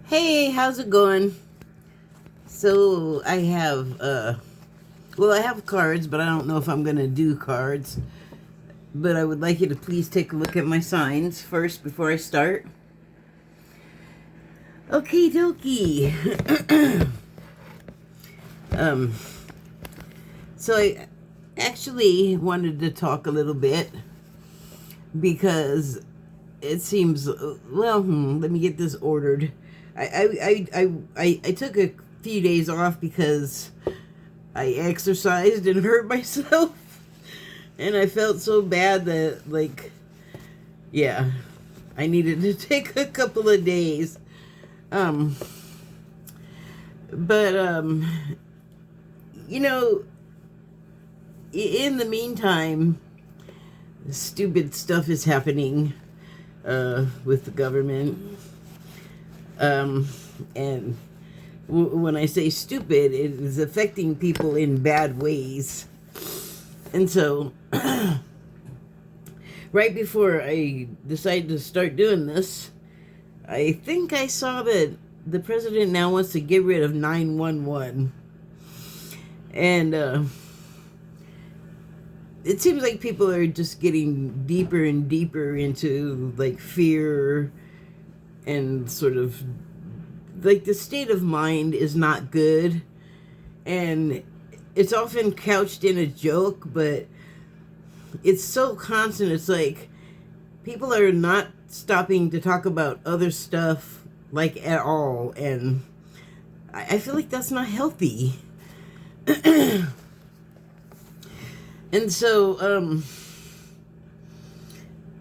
Hey, how's it going? So I have I have cards, but I don't know if I'm gonna do cards. But I would like you to please take a look at my signs first before I start. Okie dokie. um, so I actually wanted to talk a little bit because it seems let me get this ordered. I took a few days off because I exercised and hurt myself, and I felt so bad that yeah, I needed to take a couple of days. Um, but you know, in the meantime, stupid stuff is happening with the government. And when I say stupid, it is affecting people in bad ways. And so, right before I decided to start doing this, I think I saw that the president now wants to get rid of 911. And it seems like people are just getting deeper and deeper into like fear, and sort of like the state of mind is not good, and it's often couched in a joke, but it's so constant. It's like people are not stopping to talk about other stuff like at all, and I feel like that's not healthy. And so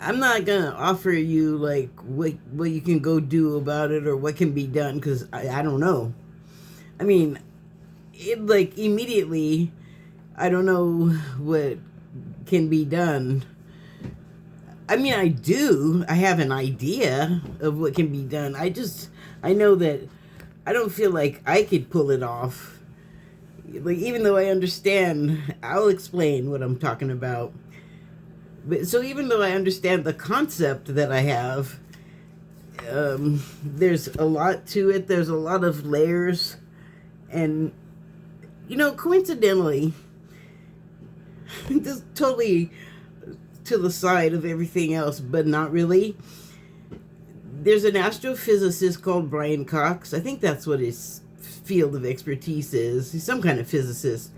I'm not gonna offer you like what you can go do about it or what can be done, because I don't know. I mean, it like immediately, I don't know what can be done. I mean, I have an idea of what can be done. I know that I don't feel like I could pull it off. Like, even though I understand, I'll explain what I'm talking about. But so even though I understand the concept that I have, there's a lot to it. There's a lot of layers. And, coincidentally, just totally to the side of everything else, but not really, there's an astrophysicist called Brian Cox. I think that's what his field of expertise is. He's some kind of physicist.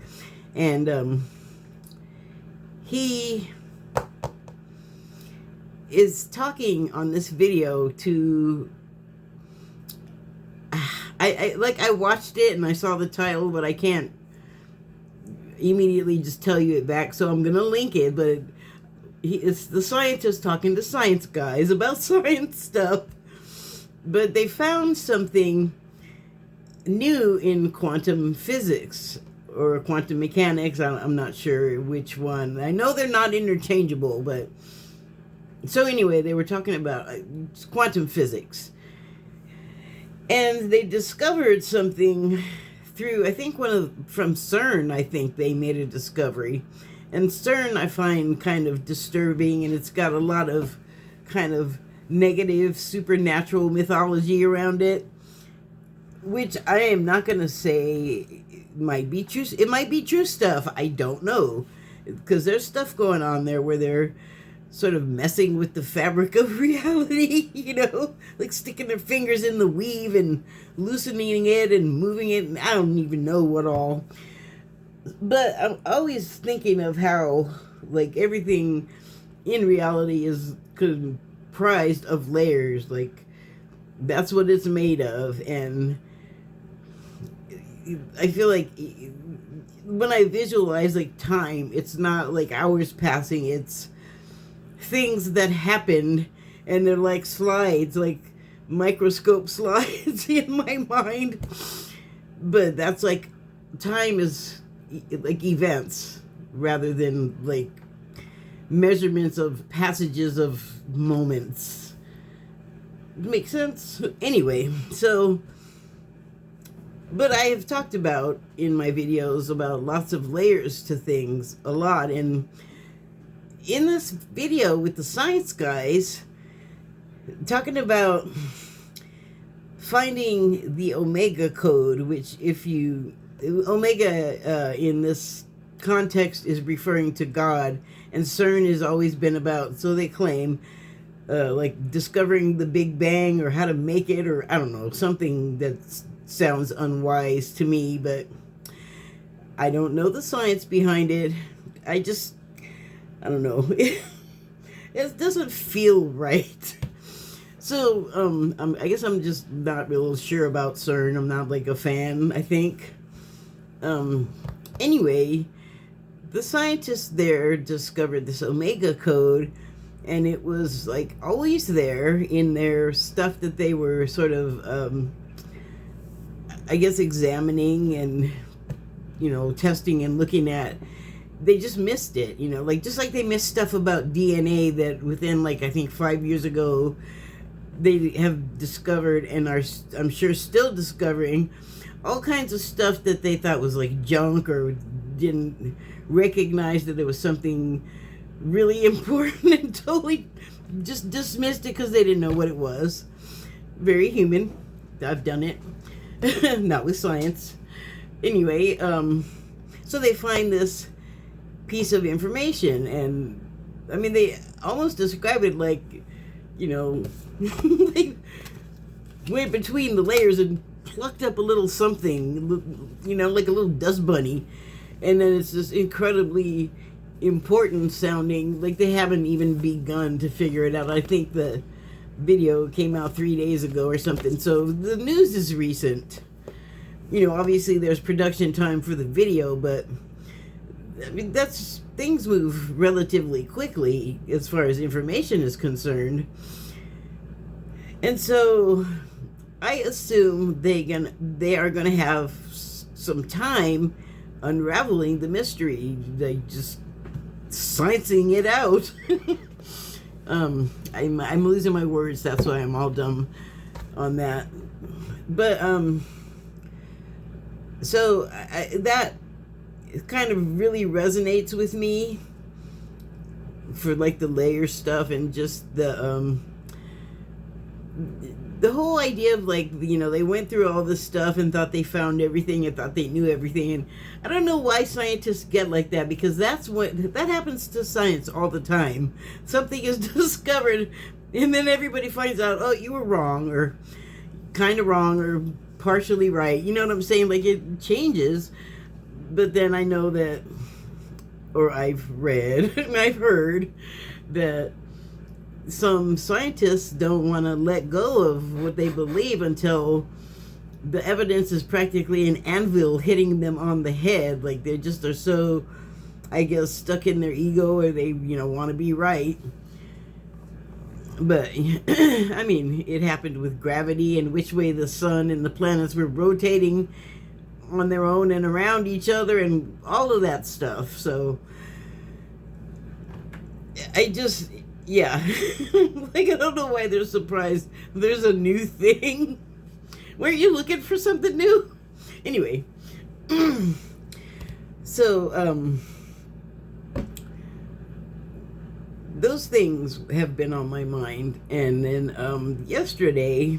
And he is talking on this video to I watched it and I saw the title, but I can't immediately just tell you it back, so I'm gonna link it. But it's the scientist talking to science guys about science stuff. But they found something new in quantum physics or quantum mechanics. I'm not sure which one. I know they're not interchangeable, but so anyway, they were talking about quantum physics, and they discovered something through, I think from CERN. I think they made a discovery, and CERN I find kind of disturbing, and it's got a lot of kind of negative supernatural mythology around it, which I am not going to say might be true. It might be true stuff. I don't know, because there's stuff going on there where they're sort of messing with the fabric of reality, like sticking their fingers in the weave and loosening it and moving it, and I don't even know what all. But I'm always thinking of how, like, everything in reality is comprised of layers. Like, that's what it's made of. And I feel like when I visualize, like, time, it's not like hours passing, it's things that happened, and they're like slides, like microscope slides in my mind. But that's like, time is like events rather than like measurements of passages of moments. Makes sense? Anyway, so, but I have talked about in my videos about lots of layers to things a lot, and in this video with the science guys talking about finding the Omega code, which Omega in this context is referring to God, and CERN has always been about, so they claim, like discovering the Big Bang or how to make it, or I don't know, something that sounds unwise to me, but I don't know the science behind it. I don't know. It doesn't feel right. So, I guess I'm just not real sure about CERN. I'm not like a fan, I think. Anyway, the scientists there discovered this Omega code, and it was like always there in their stuff that they were sort of, I guess, examining and, testing and looking at. They just missed it, like just like they missed stuff about DNA that within, like, I think 5 years ago, they have discovered and are, I'm sure, still discovering all kinds of stuff that they thought was like junk or didn't recognize that there was something really important and totally just dismissed it because they didn't know what it was. Very human. I've done it. Not with science. Anyway, so they find this piece of information, and I mean, they almost describe it like, they went between the layers and plucked up a little something, like a little dust bunny, and then it's just incredibly important sounding, like they haven't even begun to figure it out. I think the video came out 3 days ago or something, so the news is recent. Obviously there's production time for the video, but I mean, things move relatively quickly as far as information is concerned. And so I assume they are gonna have some time unraveling the mystery. They just sciencing it out. I'm losing my words. That's why I'm all dumb on that. But so that kind of really resonates with me for like the layer stuff and just the whole idea of like, they went through all this stuff and thought they found everything and thought they knew everything. And I don't know why scientists get like that, because that happens to science all the time. Something is discovered and then everybody finds out, oh, you were wrong, or kind of wrong, or partially right. You know what I'm saying? Like, it changes. But then I know that, or I've read and I've heard that some scientists don't want to let go of what they believe until the evidence is practically an anvil hitting them on the head. Like, they just are so, I guess, stuck in their ego, or they, want to be right. But, I mean, it happened with gravity and which way the sun and the planets were rotating on their own and around each other and all of that stuff. So, yeah. Like, I don't know why they're surprised there's a new thing. Were you looking for something new? Anyway. So, those things have been on my mind. And then yesterday,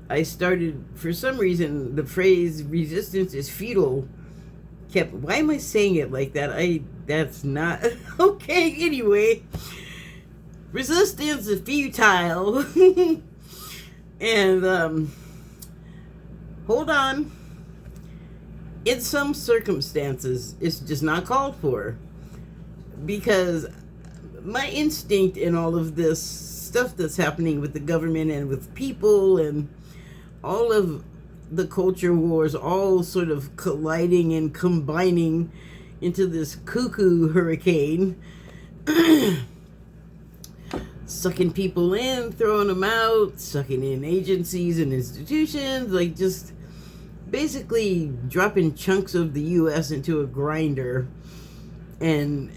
I started, for some reason, the phrase resistance is futile why am I saying it like that? That's not, okay, anyway. Resistance is futile. And, hold on. In some circumstances, it's just not called for. Because my instinct in all of this stuff that's happening with the government and with people and all of the culture wars all sort of colliding and combining into this cuckoo hurricane, sucking people in, throwing them out, sucking in agencies and institutions, like just basically dropping chunks of the U.S. into a grinder. And,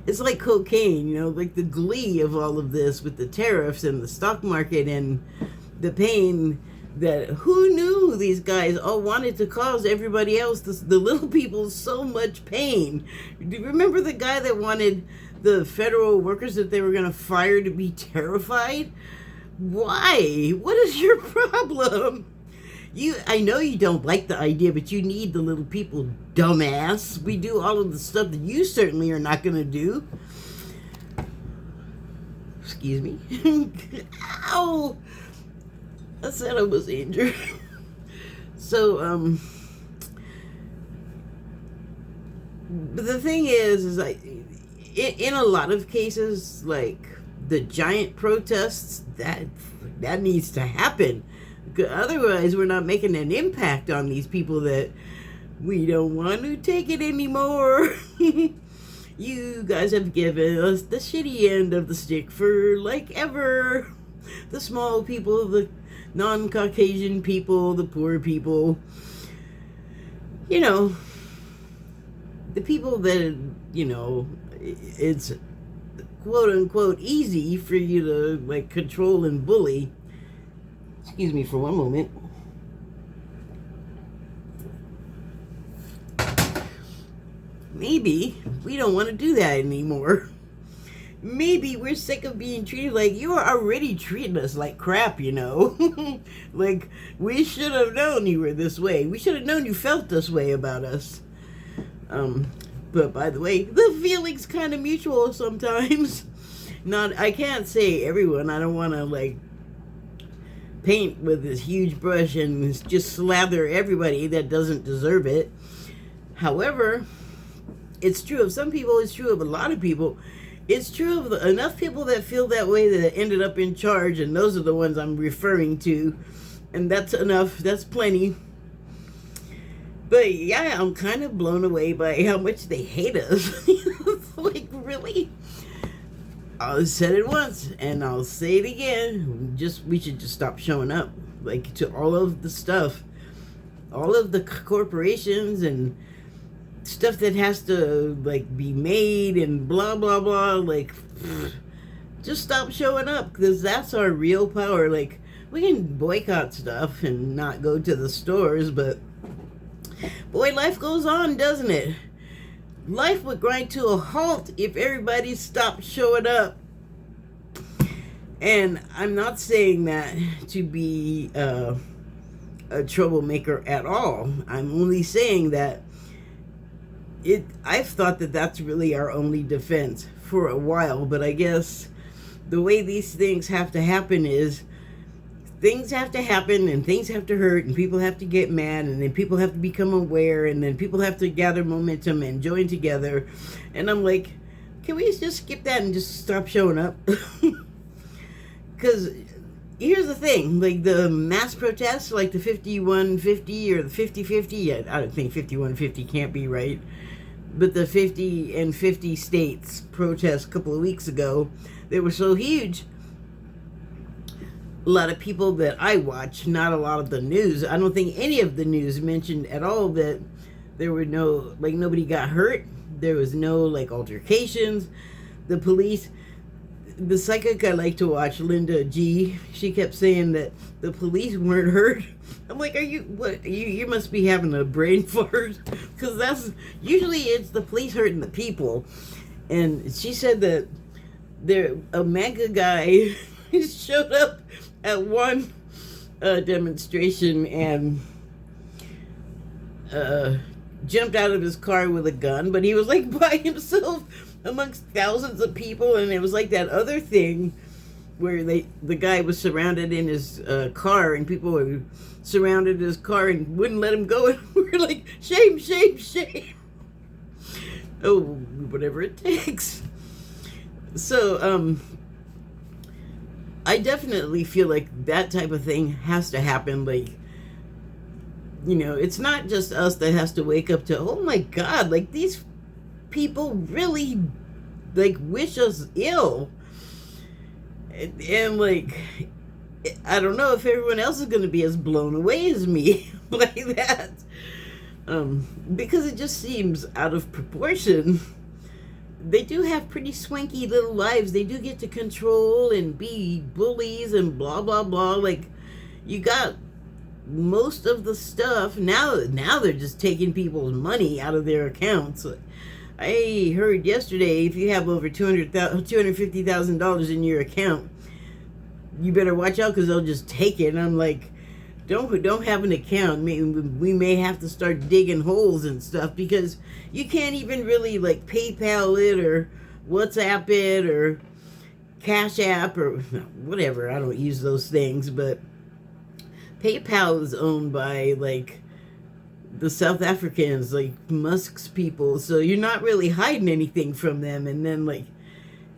it's like cocaine, like the glee of all of this with the tariffs and the stock market and the pain that who knew these guys all wanted to cause everybody else, the little people, so much pain. Do you remember the guy that wanted the federal workers that they were going to fire to be terrified? Why? What is your problem? I know you don't like the idea, but you need the little people, dumbass. We do all of the stuff that you certainly are not going to do. Excuse me. Ow! I said I was injured. So, but the thing is like, in a lot of cases, like the giant protests, that needs to happen. Otherwise, we're not making an impact on these people that we don't want to take it anymore. You guys have given us the shitty end of the stick for like ever. The small people, the non-Caucasian people, the poor people. You know, the people that, you know, it's quote unquote easy for you to like control and bully. Excuse me for one moment. Maybe we don't want to do that anymore. Maybe we're sick of being treated like you are already treating us like crap, you know? Like, we should have known you were this way. We should have known you felt this way about us. But by the way, the feeling's kind of mutual sometimes. I can't say everyone. I don't want to, like, paint with this huge brush and just slather everybody that doesn't deserve it. However, it's true of some people, it's true of a lot of people. It's true of enough people that feel that way that ended up in charge, and those are the ones I'm referring to. And that's enough, that's plenty. But yeah, I'm kind of blown away by how much they hate us. Like, really? I said it once, and I'll say it again. We should just stop showing up, like, to all of the stuff, all of the corporations and stuff that has to, like, be made and blah blah blah. Like, just stop showing up, because that's our real power. Like, we can boycott stuff and not go to the stores, but boy, life goes on, doesn't it? Life would grind to a halt if everybody stopped showing up. And I'm not saying that to be a troublemaker at all. I'm only saying that I've thought that that's really our only defense for a while. But I guess the way these things have to happen is things have to happen, and things have to hurt, and people have to get mad, and then people have to become aware, and then people have to gather momentum and join together. And I'm like, can we just skip that and just stop showing up? Because here's the thing, like the mass protests, like the 5150 or the 5050, I don't think 5150 can't be right, but the 50 and 50 states protest a couple of weeks ago, they were so huge. A lot of people that I watch, not a lot of the news, I don't think any of the news mentioned at all that there were no, like, nobody got hurt. There was no, like, altercations. The police, the psychic I like to watch, Linda G, she kept saying that the police weren't hurt. I'm like, you must be having a brain fart, because that's, usually it's the police hurting the people. And she said that a MAGA guy showed up at one demonstration and jumped out of his car with a gun, but he was like by himself amongst thousands of people. And it was like that other thing where the guy was surrounded in his car, and people were surrounded his car and wouldn't let him go, and we were like, shame, shame, shame. Oh, whatever it takes. So I definitely feel like that type of thing has to happen. Like, you know, it's not just us that has to wake up to, oh my God, like, these people really, like, wish us ill. And like, I don't know if everyone else is going to be as blown away as me by that. Because it just seems out of proportion. They do have pretty swanky little lives. They do get to control and be bullies and blah, blah, blah. Like, you got most of the stuff. Now they're just taking people's money out of their accounts. I heard yesterday, if you have over $250,000 in your account, you better watch out because they'll just take it. And I'm like, don't have an account. We may have to start digging holes and stuff because you can't even really like PayPal it or WhatsApp it or Cash App or whatever. I don't use those things, but PayPal is owned by like the South Africans, like Musk's people, so you're not really hiding anything from them. And then like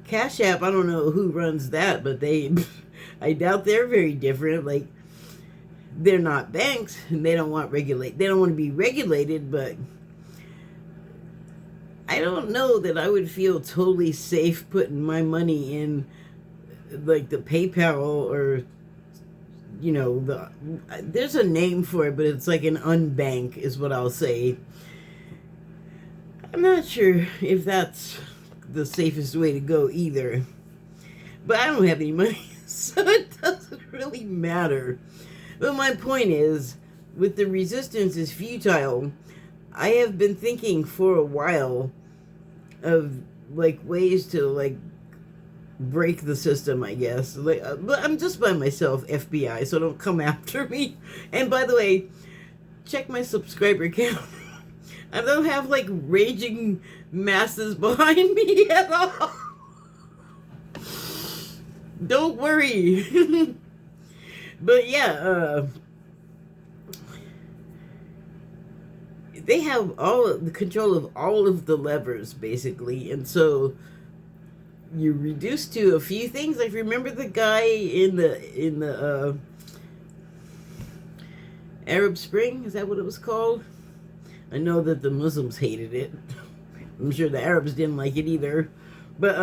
Cash App, I don't know who runs that, but I doubt they're very different. Like, they're not banks and they don't want to be regulated, but I don't know that I would feel totally safe putting my money in like the PayPal or there's a name for it, but it's like an unbank is what I'll say. I'm not sure if that's the safest way to go either, but I don't have any money, so it doesn't really matter. But my point is, with the resistance is futile, I have been thinking for a while of like ways to like break the system, I guess. Like, but I'm just by myself, FBI, so don't come after me. And by the way, check my subscriber count. I don't have like raging masses behind me at all. Don't worry. But yeah, they have all the control of all of the levers, basically. And so you're reduced to a few things. Like, remember the guy in the Arab Spring? Is that what it was called? I know that the Muslims hated it. I'm sure the Arabs didn't like it either. But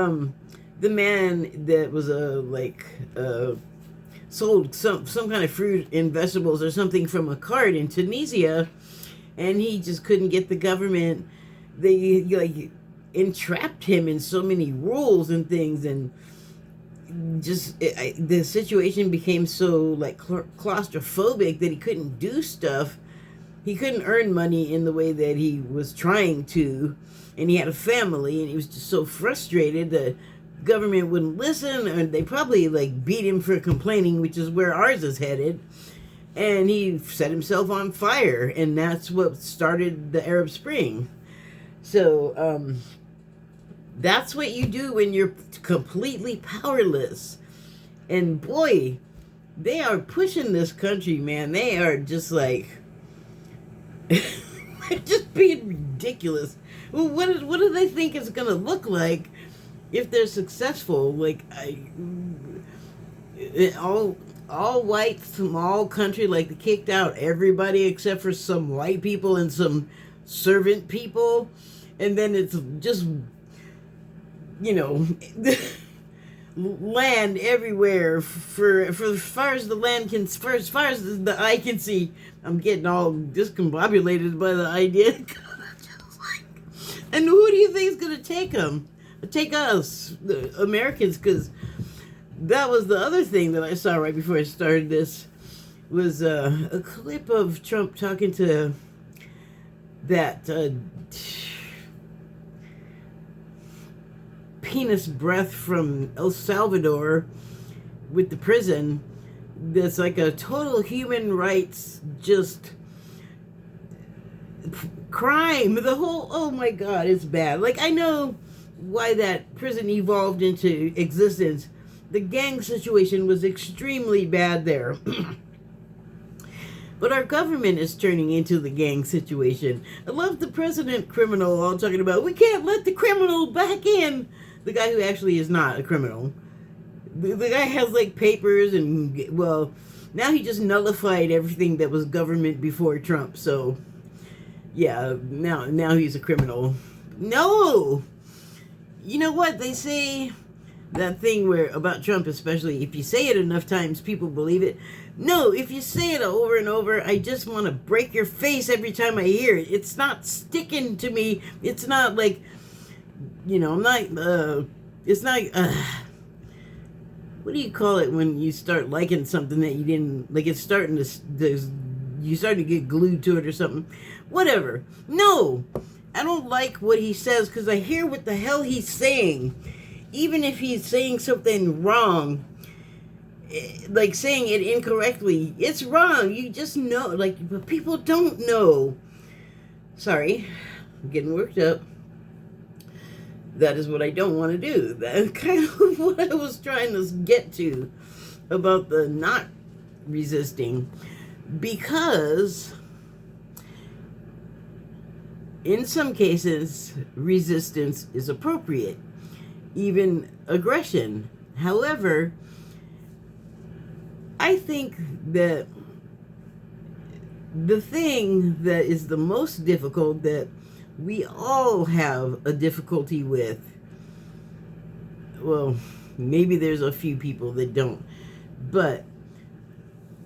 the man that was sold some kind of fruit and vegetables or something from a cart in Tunisia, and he just couldn't get the government. They like entrapped him in so many rules and things, and just the situation became so like claustrophobic that he couldn't do stuff. He couldn't earn money in the way that he was trying to, and he had a family, and he was just so frustrated that government wouldn't listen, and they probably like beat him for complaining, which is where ours is headed. And he set himself on fire, and that's what started the Arab Spring. So that's what you do when you're completely powerless. And boy, they are pushing this country, man. They are just like just being ridiculous. Well, what do they think it's gonna look like if they're successful? Like, all white, small country, like they kicked out everybody except for some white people and some servant people, and then it's just land everywhere for as far as the land can, for as far as the eye can see. I'm getting all discombobulated by the idea. And who do you think is gonna take them? Take us, the Americans, because that was the other thing that I saw right before I started this, was a clip of Trump talking to that penis breath from El Salvador with the prison. That's like a total human rights just crime. The whole, oh my God, it's bad. Like, I know why that prison evolved into existence. The gang situation was extremely bad there. But our government is turning into the gang situation. I love the president criminal all talking about, we can't let the criminal back in. The guy who actually is not a criminal. The guy has like papers and, well, now he just nullified everything that was government before Trump. So, yeah, now he's a criminal. No! You know what? They say that thing where, about Trump especially, if you say it enough times, people believe it. No, if you say it over and over, I just want to break your face every time I hear it. It's not sticking to me. It's not like, I'm not, it's not, what do you call it when you start liking something that you didn't, like it's starting to, you start to get glued to it or something. Whatever. No, I don't like what he says because I hear what the hell he's saying. Even if he's saying something wrong, like saying it incorrectly. It's wrong. You just know, like, but people don't know. Sorry, I'm getting worked up. That is what I don't want to do. That's kind of what I was trying to get to about the not resisting. Because in some cases, resistance is appropriate, even aggression. However, I think that the thing that is the most difficult, that we all have a difficulty with, well, maybe there's a few people that don't, but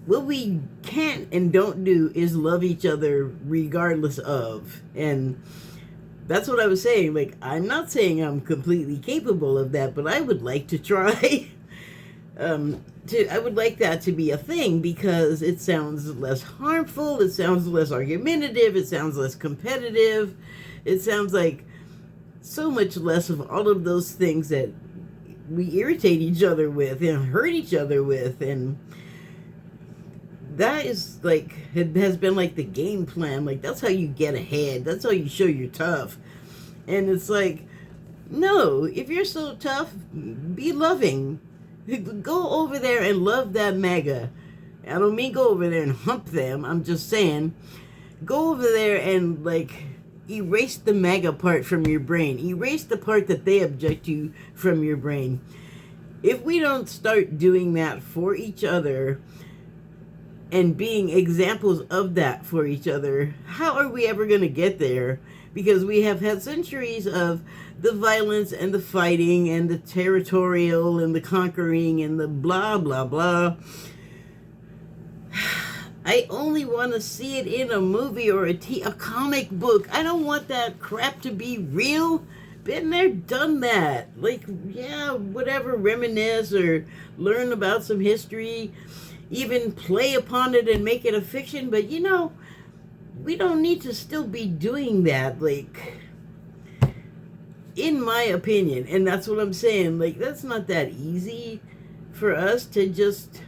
what we can't and don't do is love each other regardless of. And that's what I was saying. Like, I'm not saying I'm completely capable of that, but I would like to try. I would like that to be a thing, because it sounds less harmful, it sounds less argumentative, it sounds less competitive, it sounds like so much less of all of those things that we irritate each other with and hurt each other with. And that is like, it has been like the game plan. Like, that's how you get ahead, that's how you show you're tough. And it's like, no, if you're so tough, be loving. Go over there and love that MAGA. I don't mean go over there and hump them. I'm just saying, go over there and, like, erase the MAGA part from your brain. Erase the part that they object to from your brain. If we don't start doing that for each other and being examples of that for each other, how are we ever going to get there? Because we have had centuries of the violence and the fighting and the territorial and the conquering and the blah, blah, blah. I only want to see it in a movie or a comic book. I don't want that crap to be real. Been there, done that. Like, yeah, whatever, reminisce or learn about some history, even play upon it and make it a fiction. But, you know, we don't need to still be doing that, like, in my opinion. And that's what I'm saying. Like, that's not that easy for us to just...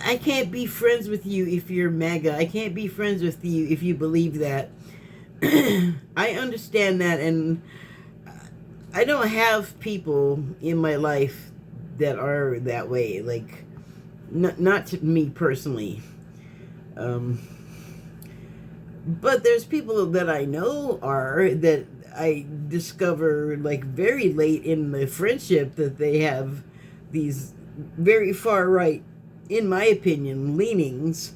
I can't be friends with you if you're MAGA. I can't be friends with you if you believe that. I understand that, and I don't have people in my life that are that way. Like, not to me personally. But there's people that I know that I discover, like, very late in the friendship, that they have these very far right, in my opinion, leanings.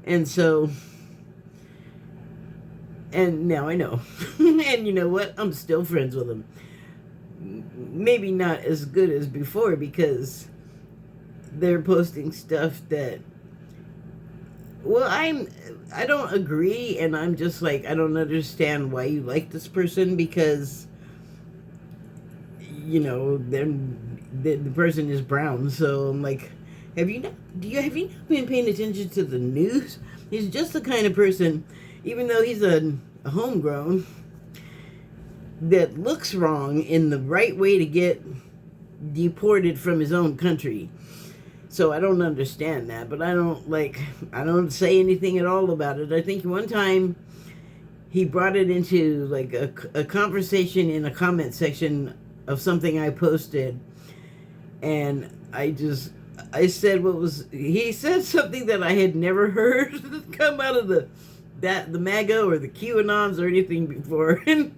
And so, and now I know. And you know what? I'm still friends with them. Maybe not as good as before, because they're posting stuff that, well, I don't agree, and I'm just like, I don't understand why you like this person, because, you know, the person is brown. So I'm like, have you not been paying attention to the news? He's just the kind of person, even though he's a homegrown, that looks wrong in the right way to get deported from his own country. So I don't understand that, but I don't say anything at all about it. I think one time he brought it into, like, a conversation in a comment section of something I posted, and I said he said something that I had never heard come out of the MAGA or the QAnons or anything before. And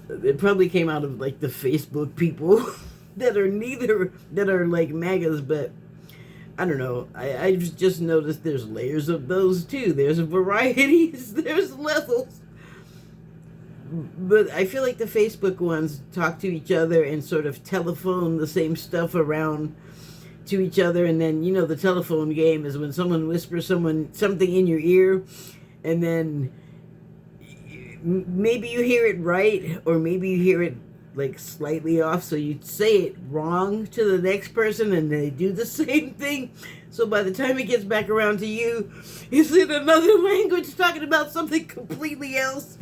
it probably came out of, like, the Facebook people that are like MAGAs, but I don't know. I just noticed there's layers of those too. There's varieties, there's levels. But I feel like the Facebook ones talk to each other and sort of telephone the same stuff around to each other. And then, you know, the telephone game is when someone whispers something in your ear, and then maybe you hear it right, or maybe you hear it, like, slightly off, so you say it wrong to the next person, and they do the same thing. So by the time it gets back around to you, it's in another language talking about something completely else.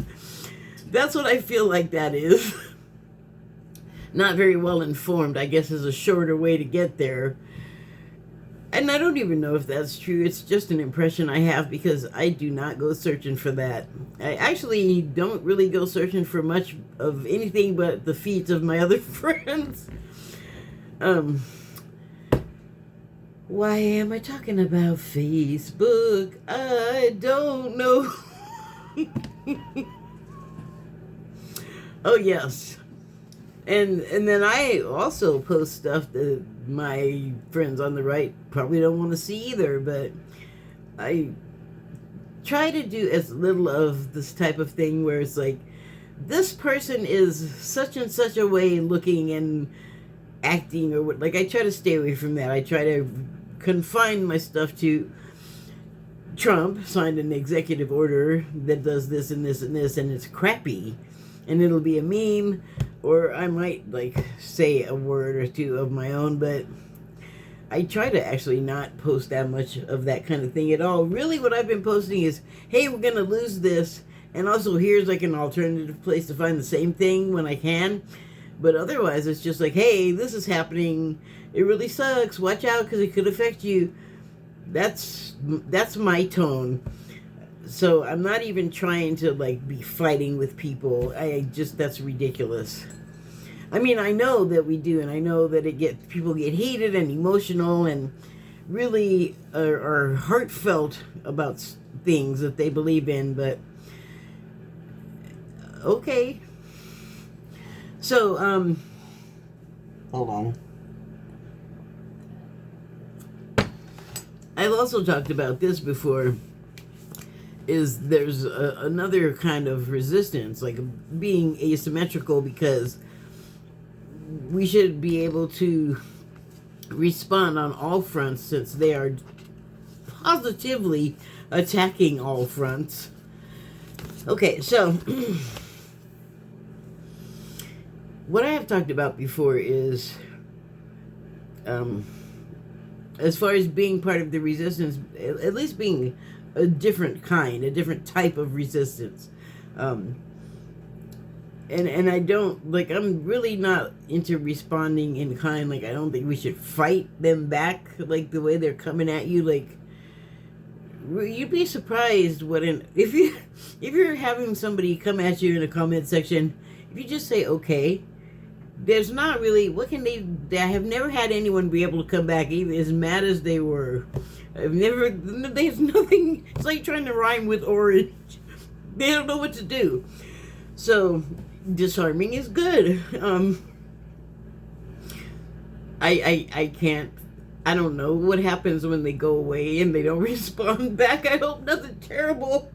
That's what I feel like that is. not very well informed, I guess, is a shorter way to get there. And I don't even know if that's true. It's just an impression I have because I do not go searching for that. I actually don't really go searching for much of anything but the feeds of my other friends. Why am I talking about Facebook? I don't know. Oh, yes. And then I also post stuff that my friends on the right probably don't want to see either, but I try to do as little of this type of thing where it's like, this person is such and such a way looking and acting, or what. Like, I try to stay away from that. I try to confine my stuff to Trump signed an executive order that does this and this and this, and it's crappy, and it'll be a meme, or I might like say a word or two of my own, but I try to actually not post that much of that kind of thing at all. Really what I've been posting is, hey, we're gonna lose this, and also here's like an alternative place to find the same thing when I can. But otherwise it's just like, hey, this is happening, it really sucks, watch out because it could affect you. That's my tone. So I'm not even trying to like be fighting with people. That's ridiculous. I mean, I know that we do, and I know that people get heated and emotional and really are heartfelt about things that they believe in, but okay. So, hold on. I've also talked about this before, is there's another kind of resistance, like being asymmetrical, because we should be able to respond on all fronts since they are positively attacking all fronts. Okay, so what I have talked about before is as far as being part of the resistance, at least being a different kind, a different type of resistance. And I don't, like, I'm really not into responding in kind. Like, I don't think we should fight them back, like, the way they're coming at you. Like, you'd be surprised if you're having somebody come at you in a comment section, if you just say, okay, there's not really, I have never had anyone be able to come back even as mad as they were. There's nothing, it's like trying to rhyme with orange. They don't know what to do. So, disarming is good. I don't know what happens when they go away and they don't respond back. I hope nothing terrible.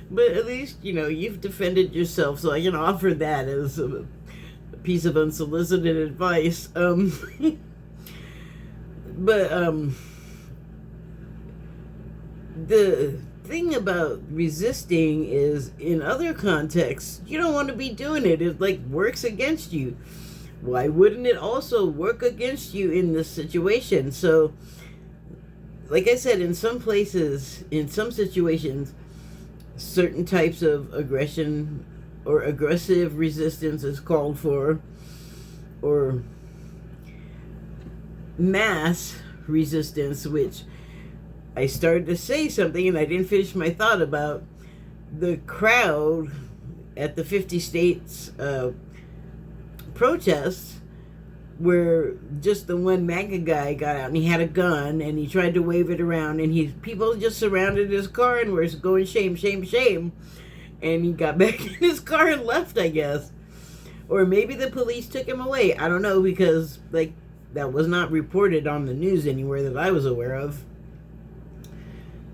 But at least, you've defended yourself, so I can offer that as a piece of unsolicited advice. The thing about resisting is, in other contexts, you don't want to be doing it. It like works against you. Why wouldn't it also work against you in this situation? So, like I said, in some places, in some situations, certain types of aggression or aggressive resistance is called for, or mass resistance, which I started to say something and I didn't finish my thought about the crowd at the 50 states protests, where just the one MAGA guy got out and he had a gun and he tried to wave it around, and people just surrounded his car and were going, shame, shame, shame. And he got back in his car and left, I guess. Or maybe the police took him away. I don't know, because that was not reported on the news anywhere that I was aware of.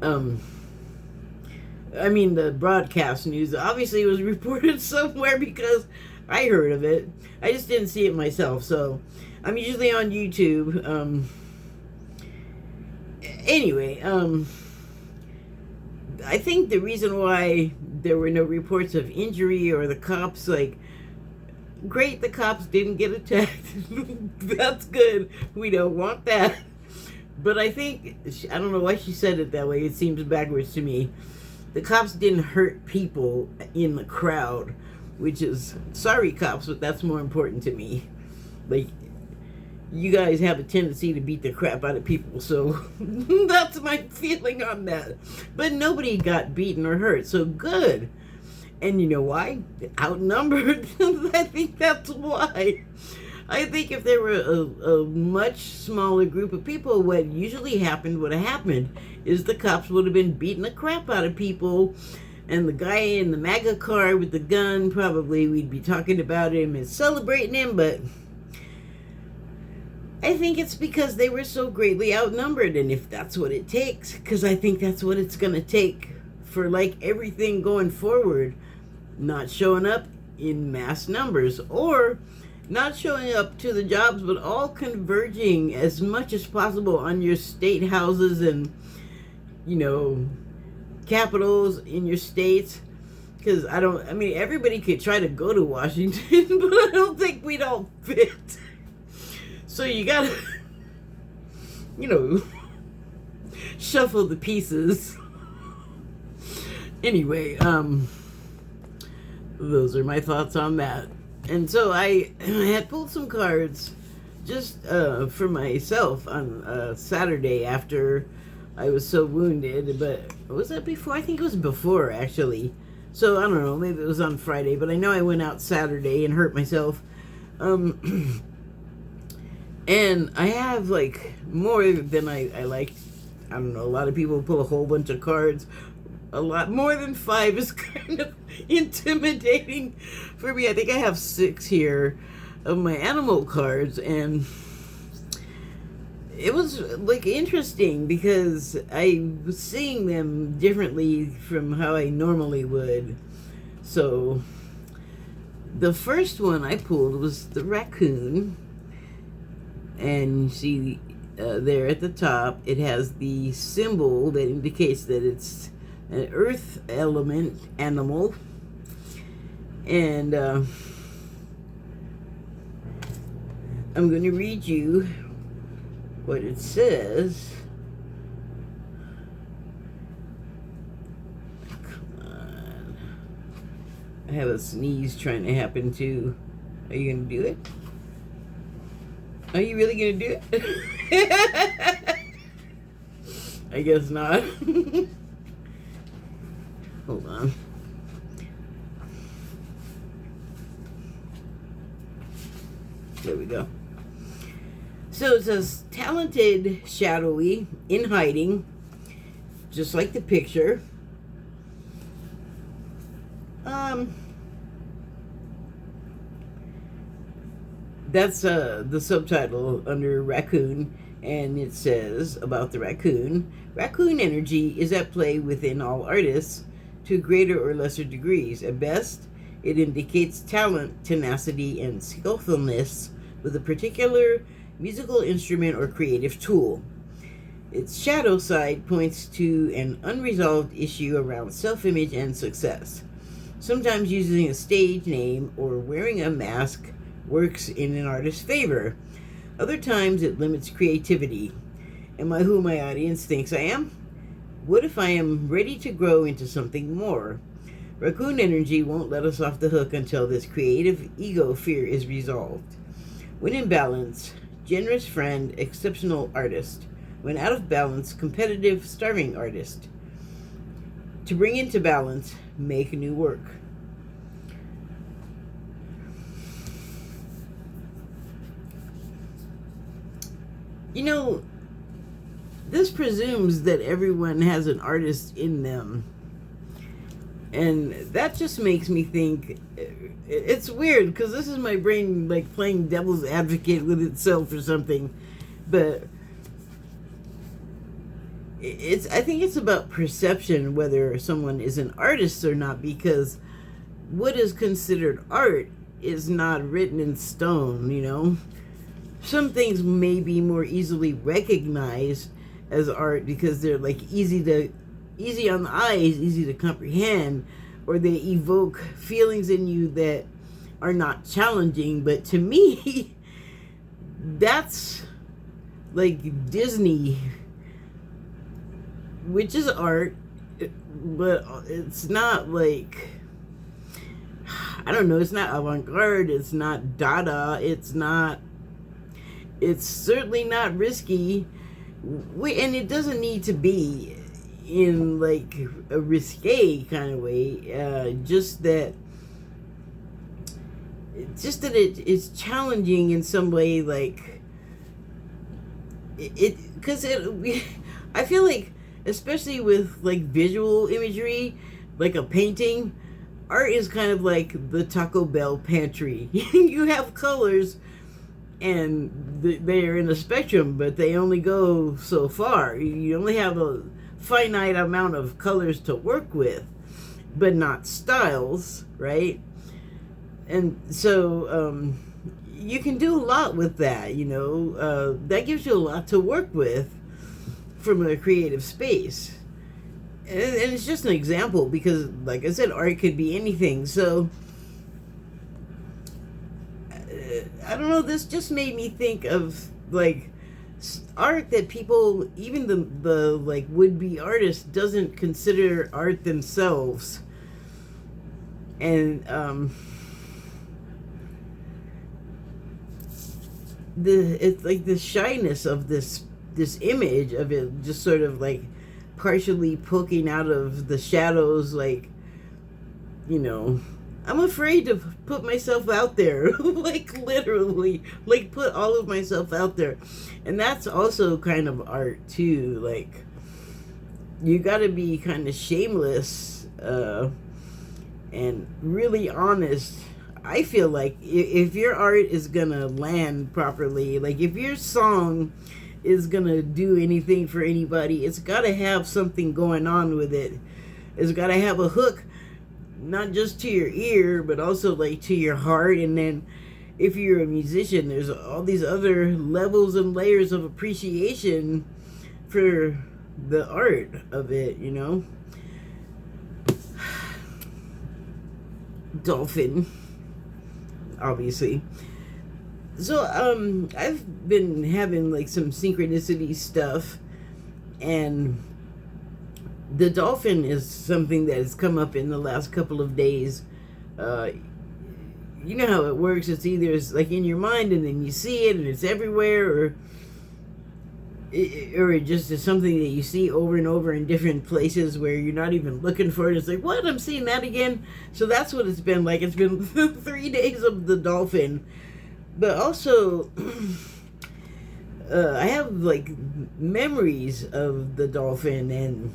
I mean, the broadcast news obviously was reported somewhere because I heard of it. I just didn't see it myself, so I'm usually on YouTube. Anyway, I think the reason why there were no reports of injury, or the cops, great, the cops didn't get attacked. That's good. We don't want that. But I think, I don't know why she said it that way. It seems backwards to me. The cops didn't hurt people in the crowd, which is, sorry cops, but that's more important to me. like, you guys have a tendency to beat the crap out of people, so that's my feeling on that. But nobody got beaten or hurt, so good. And you know why? Outnumbered. I think that's why. I think if there were a much smaller group of people, what usually happened would have happened is the cops would have been beating the crap out of people, and the guy in the MAGA car with the gun, probably we'd be talking about him and celebrating him, but I think it's because they were so greatly outnumbered, and if that's what it takes, because I think that's what it's going to take for, like, everything going forward, not showing up in mass numbers, or not showing up to the jobs, but all converging as much as possible on your state houses and, you know, capitals in your states. Because I mean, everybody could try to go to Washington, but I don't think we'd all fit. So you gotta, you know, shuffle the pieces. Anyway, those are my thoughts on that. And so I had pulled some cards just for myself on Saturday after I was so wounded. But was that before? I think it was before, actually. So I don't know, maybe it was on Friday, but I know I went out Saturday and hurt myself. And I have, like, more than I like. I don't know, a lot of people pull a whole bunch of cards. A lot more than 5 is kind of intimidating for me. I think I have 6 here of my animal cards, and it was, like, interesting because I was seeing them differently from how I normally would. So the first one I pulled was the raccoon. And you see there at the top, it has the symbol that indicates that it's an earth element animal. And I'm going to read you what it says. Come on. I have a sneeze trying to happen too. Are you going to do it? Are you really going to do it? I guess not. Hold on. There we go. So it says, talented, shadowy, in hiding, just like the picture. That's the subtitle under raccoon, and it says about the raccoon. Raccoon energy is at play within all artists to greater or lesser degrees. At best, it indicates talent, tenacity, and skillfulness with a particular musical instrument or creative tool. Its shadow side points to an unresolved issue around self-image and success. Sometimes using a stage name or wearing a mask works in an artist's favor. Other times it limits creativity. Am I who my audience thinks I am? What if I am ready to grow into something more? Raccoon energy won't let us off the hook until this creative ego fear is resolved. When in balance, generous friend, exceptional artist. When out of balance, competitive, starving artist. To bring into balance, make new work. You know, this presumes that everyone has an artist in them. And that just makes me think, it's weird, because this is my brain, like, playing devil's advocate with itself or something. But I think it's about perception, whether someone is an artist or not, because what is considered art is not written in stone, you know? Some things may be more easily recognized as art because they're, like, easy on the eyes, easy to comprehend, or they evoke feelings in you that are not challenging. But to me, that's like Disney, which is art, but it's not, like, I don't know, it's not avant-garde, it's not Dada, it's not It's certainly not risky, and it doesn't need to be in like a risque kind of way. Just that it's challenging in some way, like because I feel like, especially with like visual imagery, like a painting, art is kind of like the Taco Bell pantry. You have colors, and they're in a spectrum, but they only go so far. You only have a finite amount of colors to work with, but not styles, right? And so you can do a lot with that, that gives you a lot to work with from a creative space. And it's just an example because, like I said, art could be anything. So I don't know, this just made me think of like art that people, even the like would-be artist, doesn't consider art themselves. And it's like the shyness of this image of it just sort of like partially poking out of the shadows, like, I'm afraid to put myself out there, like literally, like put all of myself out there. And that's also kind of art too. Like, you got to be kind of shameless and really honest. I feel like if your art is gonna land properly, like if your song is gonna do anything for anybody, it's gotta have something going on with it. It's gotta have a hook, not just to your ear, but also like to your heart. And then if you're a musician, there's all these other levels and layers of appreciation for the art of it, Dolphin, obviously. So I've been having like some synchronicity stuff, and the dolphin is something that has come up in the last couple of days. You know how it works. It's either it's like in your mind and then you see it and it's everywhere, or it just is something that you see over and over in different places where you're not even looking for it. It's like, what? I'm seeing that again. So that's what it's been like. It's been 3 days of the dolphin. But also, I have like memories of the dolphin, and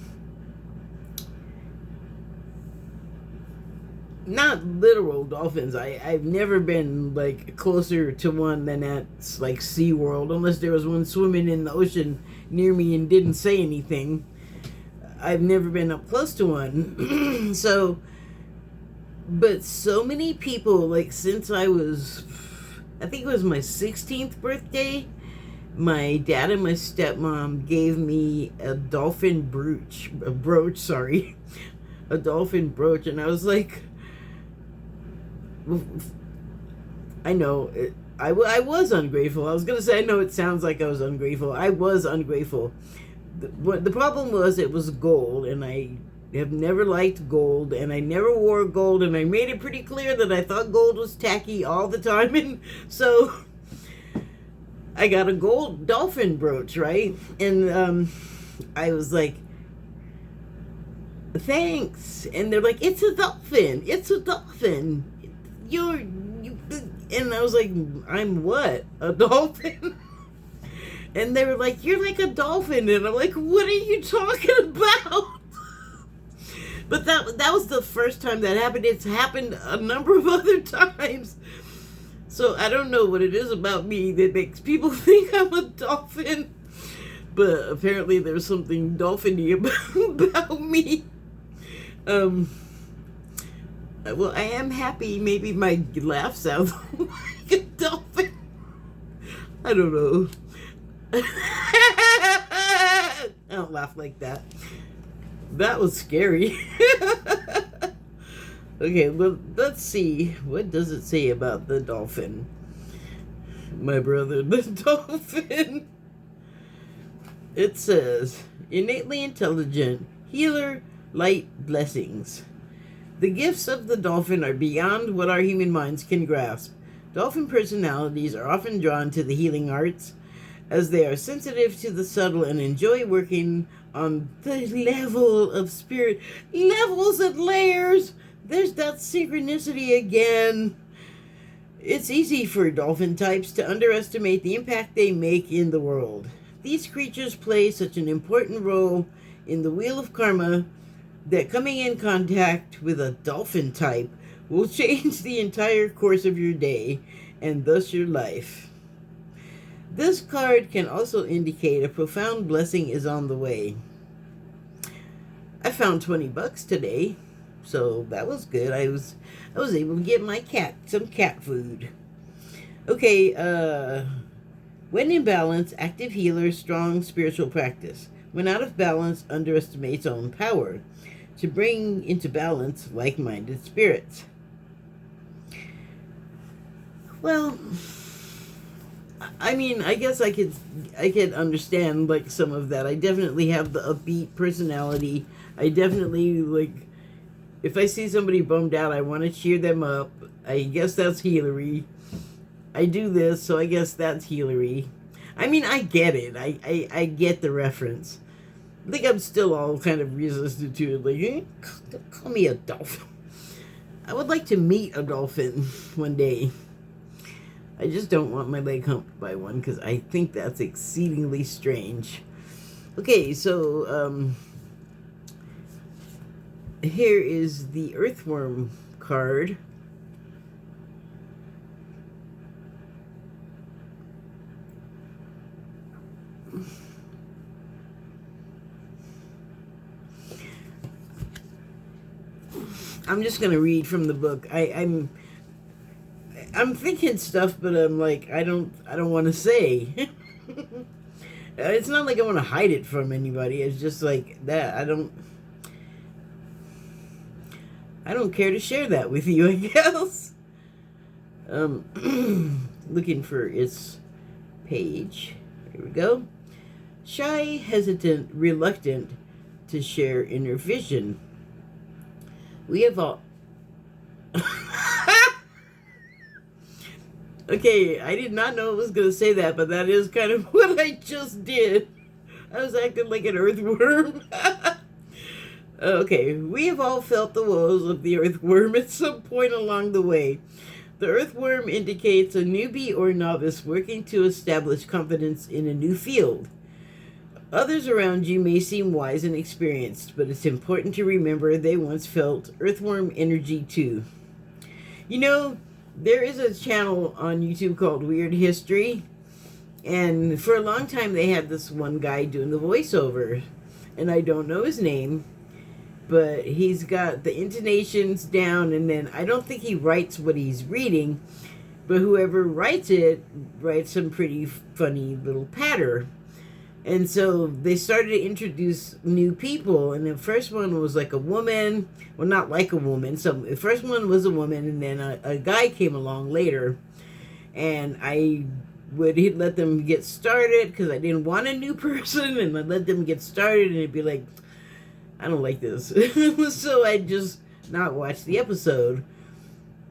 not literal dolphins. I've never been like closer to one than at like SeaWorld, unless there was one swimming in the ocean near me and didn't say anything. I've never been up close to one. But so many people, like since I think it was my 16th birthday, my dad and my stepmom gave me a dolphin brooch, a dolphin brooch, and I was like, I know, I was ungrateful. I was going to say, I know it sounds like I was ungrateful. I was ungrateful. The problem was it was gold, and I have never liked gold, and I never wore gold, and I made it pretty clear that I thought gold was tacky all the time, and so I got a gold dolphin brooch, right? And I was like, thanks. And they're like, it's a dolphin. It's a dolphin. And I was like, I'm what? A dolphin? And they were like, you're like a dolphin. And I'm like, what are you talking about? But that was the first time that happened. It's happened a number of other times. So I don't know what it is about me that makes people think I'm a dolphin. But apparently there's something dolphin-y about me. Well, I am happy. Maybe my laugh sounds like a dolphin. I don't know. I don't laugh like that. That was scary. Okay, well, let's see. What does it say about the dolphin? My brother, the dolphin. It says, innately intelligent, healer, light, blessings. The gifts of the dolphin are beyond what our human minds can grasp. Dolphin personalities are often drawn to the healing arts as they are sensitive to the subtle and enjoy working on the level of spirit. Levels and layers! There's that synchronicity again. It's easy for dolphin types to underestimate the impact they make in the world. These creatures play such an important role in the wheel of karma that coming in contact with a dolphin type will change the entire course of your day and thus your life. This card can also indicate a profound blessing is on the way. I found $20 today, so that was good. I was able to get my cat some cat food. Okay, when in balance, active healer, strong spiritual practice. When out of balance, underestimates own power. To bring into balance like-minded spirits. Well, I mean, I guess I could understand like some of that. I definitely have the upbeat personality. I definitely like if I see somebody bummed out, I want to cheer them up. I guess that's healery. I do this, so I guess that's healery. I mean, I get it. I get the reference. I think I'm still all kind of resistant to it. Like, call me a dolphin. I would like to meet a dolphin one day. I just don't want my leg humped by one because I think that's exceedingly strange. Okay, so here is the earthworm card. I'm just gonna read from the book. I'm thinking stuff, but I'm like I don't want to say. It's not like I want to hide it from anybody. It's just like that. I don't care to share that with you, I guess. Looking for its page. Here we go. Shy, hesitant, reluctant to share inner vision. We have all... Okay, I did not know it was going to say that, but that is kind of what I just did. I was acting like an earthworm. Okay, we have all felt the woes of the earthworm at some point along the way. The earthworm indicates a newbie or novice working to establish confidence in a new field. Others around you may seem wise and experienced, but it's important to remember they once felt earthworm energy too. You know, there is a channel on YouTube called Weird History, and for a long time they had this one guy doing the voiceover, and I don't know his name, but he's got the intonations down, and then I don't think he writes what he's reading, but whoever writes it writes some pretty funny little patter. And so they started to introduce new people, and the first one was like a woman. Well, not like a woman. So the first one was a woman, and then a guy came along later. And I would let them get started because I didn't want a new person, and I'd let them get started, and it'd be like, I don't like this. So I'd just not watch the episode.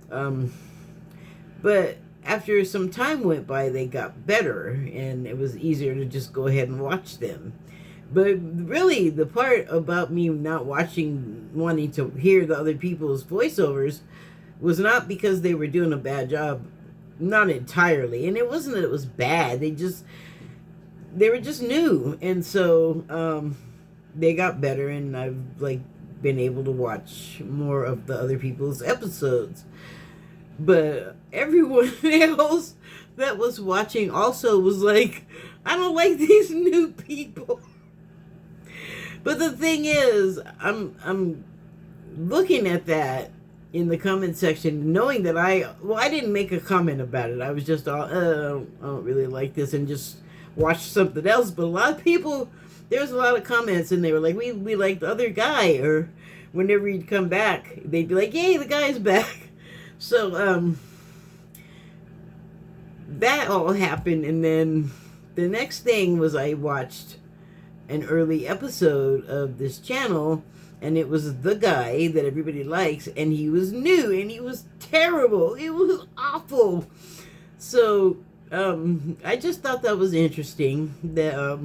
But after some time went by, they got better, and it was easier to just go ahead and watch them. But really, the part about me not wanting to hear the other people's voiceovers was not because they were doing a bad job. Not entirely. And it wasn't that it was bad. They were just new. And so, they got better, and I've, been able to watch more of the other people's episodes. But everyone else that was watching also was like, I don't like these new people. But the thing is, I'm looking at that in the comment section, knowing that I didn't make a comment about it. I was just all, I don't really like this, and just watched something else. But a lot of people, there was a lot of comments, and they were like, we like the other guy. Or whenever he'd come back, they'd be like, yay, the guy's back. So, that all happened, and then the next thing was I watched an early episode of this channel, and it was the guy that everybody likes, and he was new, and he was terrible. It was awful. So I just thought that was interesting that